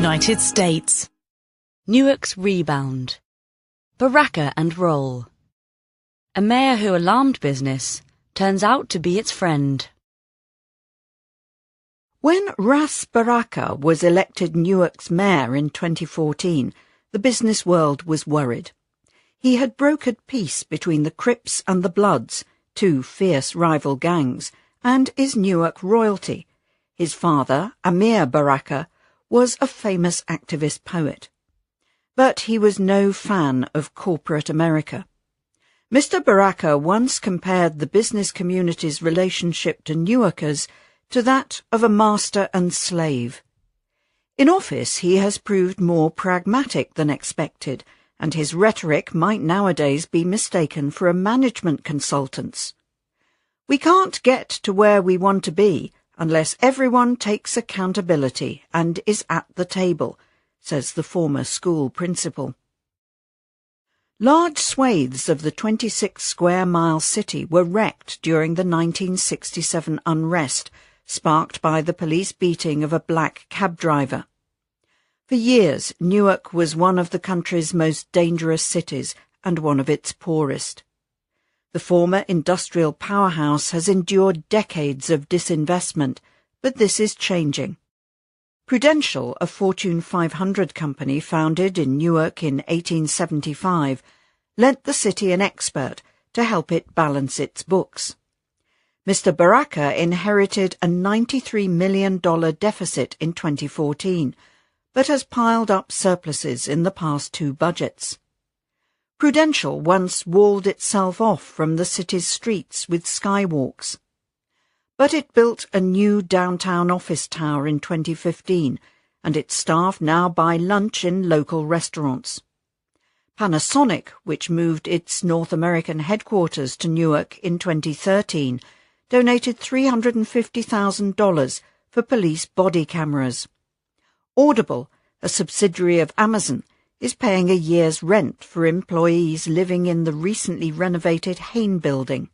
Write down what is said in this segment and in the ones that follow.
United States. Newark's rebound. Baraka and roll. A mayor who alarmed business turns out to be its friend. When Ras Baraka was elected Newark's mayor in 2014, the business world was worried. He had brokered peace between the Crips and the Bloods, two fierce rival gangs, and is Newark royalty. His father, Amir Baraka, was a famous activist poet. But he was no fan of corporate America. Mr. Baraka once compared the business community's relationship to Newarkers to that of a master and slave. In office, he has proved more pragmatic than expected, and his rhetoric might nowadays be mistaken for a management consultant's. We can't get to where we want to be unless everyone takes accountability and is at the table, says the former school principal. Large swathes of the 26-square-mile city were wrecked during the 1967 unrest, sparked by the police beating of a black cab driver. For years, Newark was one of the country's most dangerous cities and one of its poorest. The former industrial powerhouse has endured decades of disinvestment, but this is changing. Prudential, a Fortune 500 company founded in Newark in 1875, lent the city an expert to help it balance its books. Mr. Baraka inherited a $93 million deficit in 2014, but has piled up surpluses in the past two budgets. Prudential once walled itself off from the city's streets with skywalks. But it built a new downtown office tower in 2015, and its staff now buy lunch in local restaurants. Panasonic, which moved its North American headquarters to Newark in 2013, donated $350,000 for police body cameras. Audible, a subsidiary of Amazon, is paying a year's rent for employees living in the recently renovated Hain building.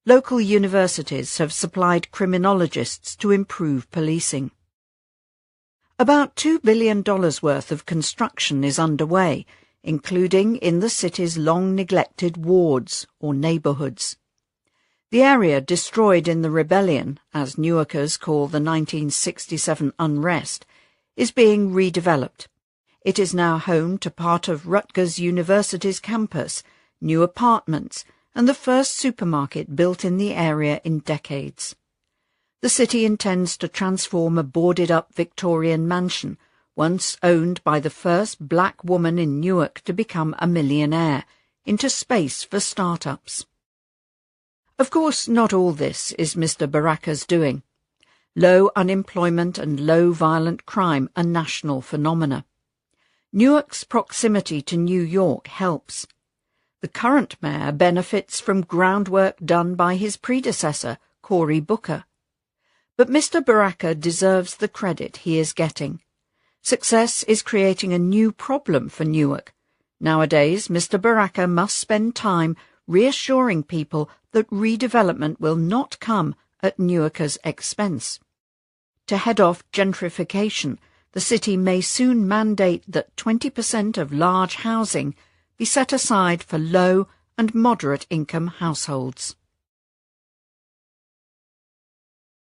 Local universities have supplied criminologists to improve policing. About $2 billion worth of construction is underway, including in the city's long-neglected wards or neighbourhoods. The area destroyed in the rebellion, as Newarkers call the 1967 unrest, is being redeveloped. It is now home to part of Rutgers University's campus, new apartments, and the first supermarket built in the area in decades. The city intends to transform a boarded-up Victorian mansion, once owned by the first black woman in Newark to become a millionaire, into space for start-ups. Of course, not all this is Mr. Baraka's doing. Low unemployment and low violent crime are national phenomena. Newark's proximity to New York helps. The current mayor benefits from groundwork done by his predecessor, Cory Booker. But Mr. Baraka deserves the credit he is getting. Success is creating a new problem for Newark. Nowadays, Mr. Baraka must spend time reassuring people that redevelopment will not come at Newarkers' expense. To head off gentrification, the city may soon mandate that 20% of large housing be set aside for low and moderate income households.